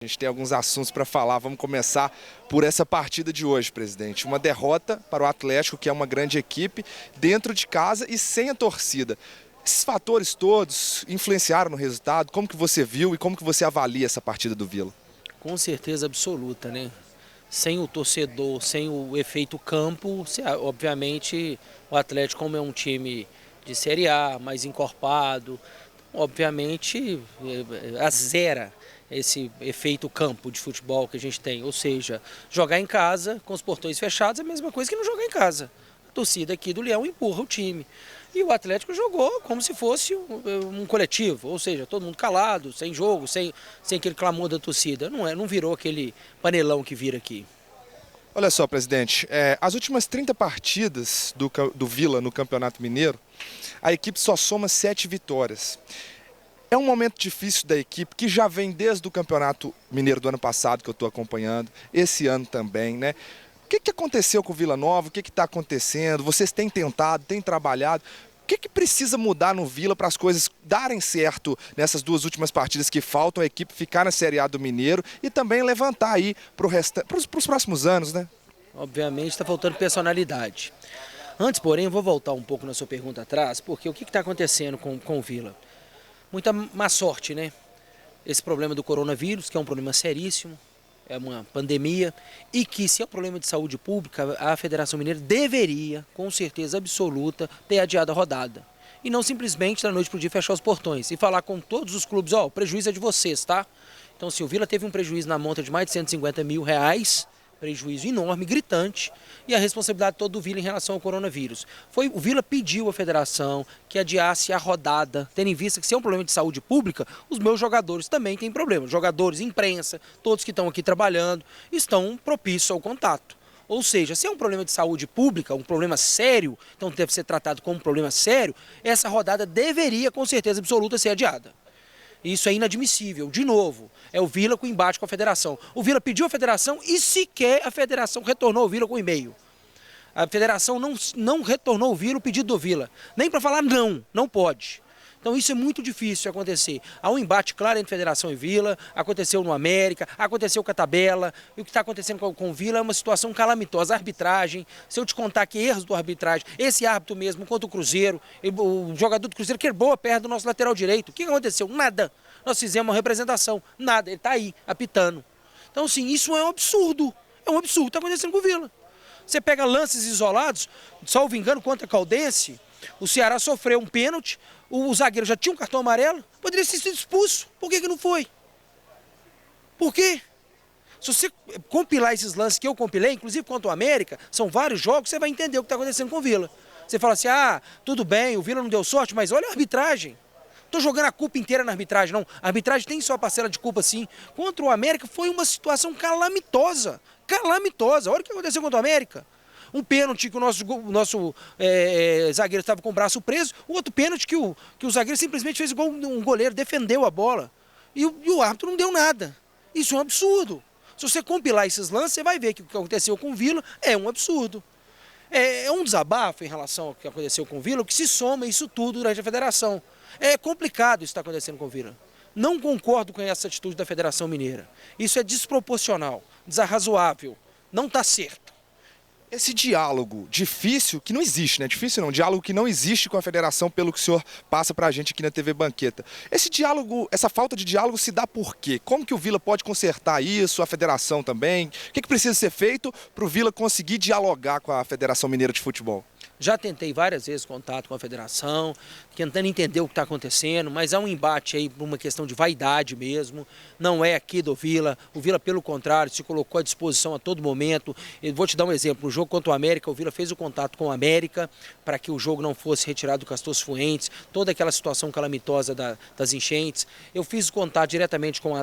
A gente tem alguns assuntos para falar. Vamos começar por essa partida de hoje, presidente. Uma derrota para o Atlético, que é uma grande equipe, dentro de casa e sem a torcida. Esses fatores todos influenciaram no resultado? Como que você viu e como que você avalia essa partida do Vila? Com certeza absoluta, né? Sem o torcedor, sem o efeito campo, obviamente o Atlético, como é um time de Série A, mais encorpado, obviamente azera esse efeito campo de futebol que a gente tem. Ou seja, jogar em casa com os portões fechados é a mesma coisa que não jogar em casa. A torcida aqui do Leão empurra o time. E o Atlético jogou como se fosse um coletivo, ou seja, todo mundo calado, sem jogo, sem aquele clamor da torcida. Não virou aquele panelão que vira aqui. Olha só, presidente, as últimas 30 partidas do Vila no Campeonato Mineiro, a equipe só soma 7 vitórias. É um momento difícil da equipe, que já vem desde o Campeonato Mineiro do ano passado, que eu estou acompanhando, esse ano também, né? O que aconteceu com o Vila Nova? O que está acontecendo? Vocês têm tentado, têm trabalhado? O que precisa mudar no Vila para as coisas darem certo nessas duas últimas partidas que faltam, a equipe ficar na Série A do Mineiro e também levantar aí para os próximos anos, né? Obviamente está faltando personalidade. Antes, porém, eu vou voltar um pouco na sua pergunta atrás, porque o que está acontecendo com o Vila? Muita má sorte, né? Esse problema do coronavírus, que é um problema seríssimo, é uma pandemia, e que, se é um problema de saúde pública, a Federação Mineira deveria, com certeza absoluta, ter adiado a rodada. E não simplesmente da noite para o dia fechar os portões e falar com todos os clubes, ó, o prejuízo é de vocês, tá? Então, se o Vila teve um prejuízo na monta de mais de R$150 mil, prejuízo enorme, gritante, e a responsabilidade toda do Vila em relação ao coronavírus. O Vila pediu à federação que adiasse a rodada, tendo em vista que se é um problema de saúde pública, os meus jogadores também têm problema. Jogadores, imprensa, todos que estão aqui trabalhando, estão propícios ao contato. Ou seja, se é um problema de saúde pública, um problema sério, então deve ser tratado como um problema sério, essa rodada deveria, com certeza absoluta, ser adiada. Isso é inadmissível. De novo, é o Vila com embate com a federação. O Vila pediu à federação e sequer a federação retornou o Vila com e-mail. A federação não retornou o Vila, o pedido do Vila. Nem para falar não pode. Então isso é muito difícil de acontecer. Há um embate claro entre Federação e Vila, aconteceu no América, aconteceu com a tabela, e o que está acontecendo com o Vila é uma situação calamitosa. A arbitragem, se eu te contar que erros do arbitragem, esse árbitro mesmo contra o Cruzeiro, o jogador do Cruzeiro quebrou a perna do nosso lateral direito. O que aconteceu? Nada. Nós fizemos uma representação, nada, ele está aí, apitando. Então assim, isso é um absurdo que está acontecendo com o Vila. Você pega lances isolados, salvo engano, contra a Caldense, o Ceará sofreu um pênalti, o zagueiro já tinha um cartão amarelo, poderia ter sido expulso. Por que não foi? Por quê? Se você compilar esses lances que eu compilei, inclusive contra o América, são vários jogos, você vai entender o que está acontecendo com o Vila. Você fala assim, tudo bem, o Vila não deu sorte, mas olha a arbitragem. Estou jogando a culpa inteira na arbitragem, não. A arbitragem tem sua parcela de culpa, sim. Contra o América foi uma situação calamitosa. Calamitosa. Olha o que aconteceu contra o América. Um pênalti que o nosso zagueiro estava com o braço preso, o outro pênalti que o zagueiro simplesmente fez igual um goleiro, defendeu a bola. E o árbitro não deu nada. Isso é um absurdo. Se você compilar esses lances, você vai ver que o que aconteceu com o Vila é um absurdo. É um desabafo em relação ao que aconteceu com o Vila, o que se soma isso tudo durante a federação. É complicado isso que está acontecendo com o Vila. Não concordo com essa atitude da Federação Mineira. Isso é desproporcional, desarrazoável, não está certo. Esse diálogo difícil, que não existe, né? Difícil não, diálogo que não existe com a federação, pelo que o senhor passa pra gente aqui na TV Banqueta. Esse diálogo, essa falta de diálogo se dá por quê? Como que o Vila pode consertar isso, a federação também? O que precisa ser feito para o Vila conseguir dialogar com a Federação Mineira de Futebol? Já tentei várias vezes contato com a federação, tentando entender o que está acontecendo, mas há um embate aí por uma questão de vaidade mesmo, não é aqui do Vila. O Vila, pelo contrário, se colocou à disposição a todo momento. Eu vou te dar um exemplo, no jogo contra o América, o Vila fez o contato com o América para que o jogo não fosse retirado do Castor Cifuentes, toda aquela situação calamitosa das enchentes. Eu fiz o contato diretamente com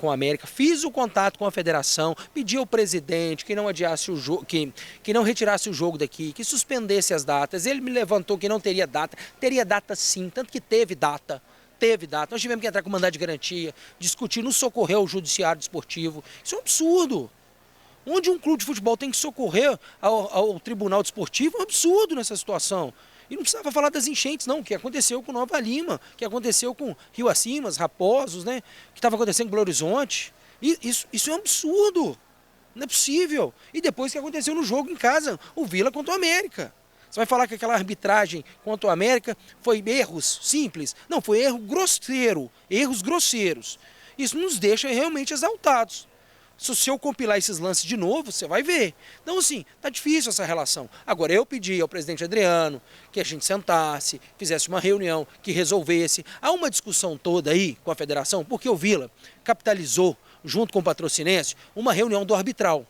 a América, fiz o contato com a federação, pedi ao presidente que não adiasse o jogo, que não retirasse o jogo daqui, que suspendesse as datas. Ele me levantou que não teria data sim, tanto que teve data. Nós tivemos que entrar com mandado de garantia, discutir, nos socorrer ao judiciário desportivo. Isso é um absurdo. Onde um clube de futebol tem que socorrer ao tribunal desportivo, é um absurdo nessa situação. E não precisava falar das enchentes, não, o que aconteceu com Nova Lima, o que aconteceu com Rio Acima, Raposos, né? O que estava acontecendo com Belo Horizonte. Isso é um absurdo. Não é possível. E depois que aconteceu no jogo em casa, o Vila contra o América. Você vai falar que aquela arbitragem contra o América foi erros simples? Não, foi erro grosseiro, erros grosseiros. Isso nos deixa realmente exaltados. Se eu compilar esses lances de novo, você vai ver. Então, assim, tá difícil essa relação. Agora, eu pedi ao presidente Adriano que a gente sentasse, fizesse uma reunião, que resolvesse. Há uma discussão toda aí com a federação, porque o Vila capitalizou, junto com o Patrocinense, uma reunião do arbitral.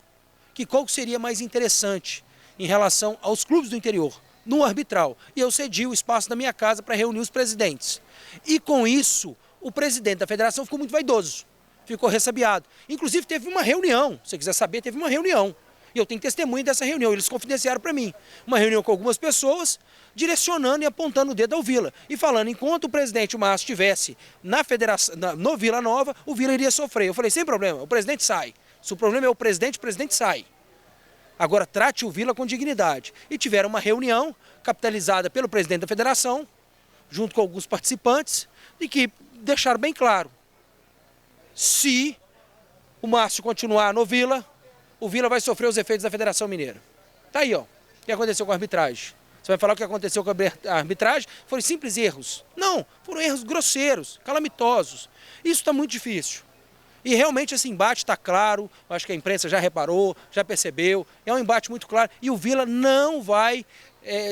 Que qual seria mais interessante em relação aos clubes do interior, no arbitral. E eu cedi o espaço da minha casa para reunir os presidentes. E com isso, o presidente da federação ficou muito vaidoso, ficou ressabiado. Inclusive teve uma reunião, se você quiser saber, teve uma reunião. E eu tenho testemunho dessa reunião, eles confidenciaram para mim. Uma reunião com algumas pessoas, direcionando e apontando o dedo ao Vila. E falando, enquanto o presidente Márcio estivesse na federação, no Vila Nova, o Vila iria sofrer. Eu falei, sem problema, o presidente sai. Se o problema é o presidente sai. Agora trate o Vila com dignidade. E tiveram uma reunião capitalizada pelo presidente da federação, junto com alguns participantes, e que deixaram bem claro, se o Márcio continuar no Vila, o Vila vai sofrer os efeitos da Federação Mineira. Tá aí, ó, o que aconteceu com a arbitragem. Você vai falar o que aconteceu com a arbitragem? Foram simples erros. Não, foram erros grosseiros, calamitosos. Isso está muito difícil. E realmente esse embate está claro, acho que a imprensa já reparou, já percebeu, é um embate muito claro e o Vila não vai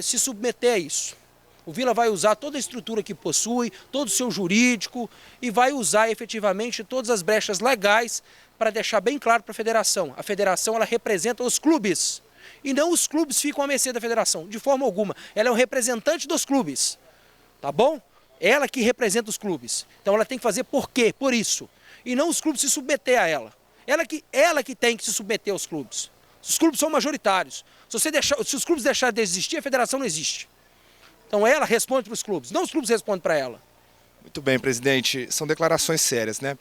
se submeter a isso. O Vila vai usar toda a estrutura que possui, todo o seu jurídico e vai usar efetivamente todas as brechas legais para deixar bem claro para a federação. A federação ela representa os clubes e não os clubes ficam à mercê da federação, de forma alguma. Ela é um representante dos clubes, tá bom? Ela que representa os clubes. Então ela tem que fazer por quê? Por isso. E não os clubes se submeter a ela. Ela que tem que se submeter aos clubes. Os clubes são majoritários. Se os clubes deixarem de existir, a federação não existe. Então ela responde para os clubes, não os clubes respondem para ela. Muito bem, presidente. São declarações sérias, né?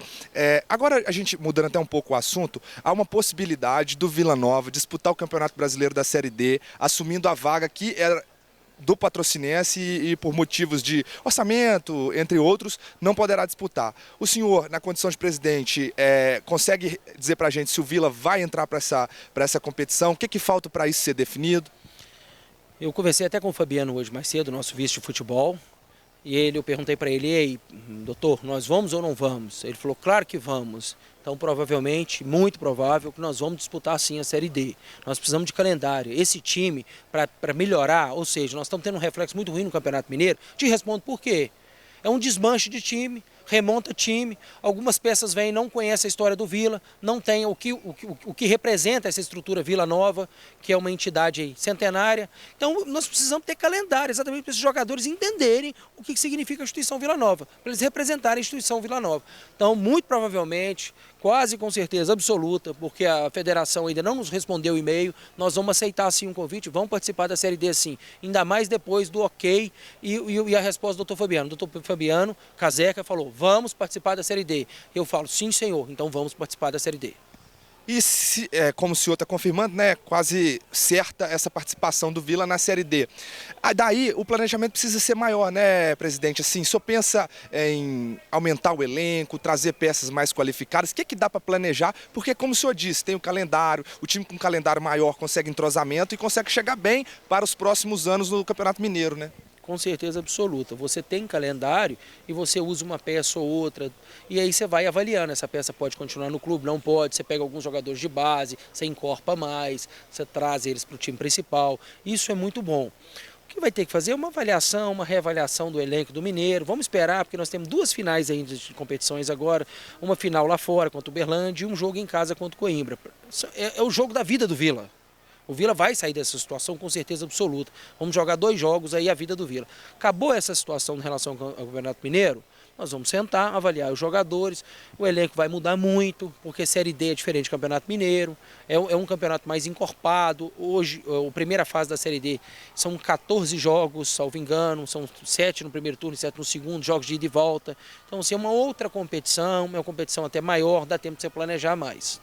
Agora, a gente mudando até um pouco o assunto, há uma possibilidade do Vila Nova disputar o Campeonato Brasileiro da Série D, assumindo a vaga que era do Patrocinense e por motivos de orçamento, entre outros, não poderá disputar. O senhor, na condição de presidente, consegue dizer para a gente se o Vila vai entrar para essa competição? O que falta para isso ser definido? Eu conversei até com o Fabiano hoje mais cedo, nosso vice de futebol, e eu perguntei para ele, ei, doutor, nós vamos ou não vamos? Ele falou, claro que vamos. Então, provavelmente, muito provável, que nós vamos disputar sim a Série D. Nós precisamos de calendário. Esse time, para melhorar, ou seja, nós estamos tendo um reflexo muito ruim no Campeonato Mineiro. Te respondo por quê. É um desmanche de time, remonta time, algumas peças vêm e não conhecem a história do Vila, não tem o que representa essa estrutura Vila Nova, que é uma entidade aí centenária. Então nós precisamos ter calendário, exatamente para esses jogadores entenderem o que significa a instituição Vila Nova, para eles representarem a instituição Vila Nova. Então, muito provavelmente, quase com certeza absoluta, porque a federação ainda não nos respondeu o e-mail, nós vamos aceitar sim um convite, vamos participar da Série D sim, ainda mais depois do ok e a resposta do doutor Fabiano. O doutor Fabiano Caseca falou, vamos participar da Série D. Eu falo, sim senhor, então vamos participar da Série D. E como o senhor está confirmando, né, quase certa essa participação do Vila na Série D. Daí o planejamento precisa ser maior, né, presidente? Assim, o senhor pensa em aumentar o elenco, trazer peças mais qualificadas? O que dá para planejar? Porque, como o senhor disse, tem o calendário, o time com um calendário maior consegue entrosamento e consegue chegar bem para os próximos anos no Campeonato Mineiro, né? Com certeza absoluta. Você tem calendário e você usa uma peça ou outra e aí você vai avaliando. Essa peça pode continuar no clube, não pode. Você pega alguns jogadores de base, você encorpa mais, você traz eles para o time principal. Isso é muito bom. O que vai ter que fazer é uma avaliação, uma reavaliação do elenco do Mineiro. Vamos esperar, porque nós temos duas finais ainda de competições agora. Uma final lá fora contra o Uberlândia e um jogo em casa contra o Coimbra. É o jogo da vida do Vila. O Vila vai sair dessa situação com certeza absoluta. Vamos jogar 2 jogos aí a vida do Vila. Acabou essa situação em relação ao Campeonato Mineiro, nós vamos sentar, avaliar os jogadores, o elenco vai mudar muito, porque Série D é diferente do Campeonato Mineiro, é um campeonato mais encorpado. Hoje, a primeira fase da Série D são 14 jogos, salvo engano, são 7 no primeiro turno e 7 no segundo, jogos de ida e volta. Então, assim, é uma outra competição, é uma competição até maior, dá tempo de você planejar mais.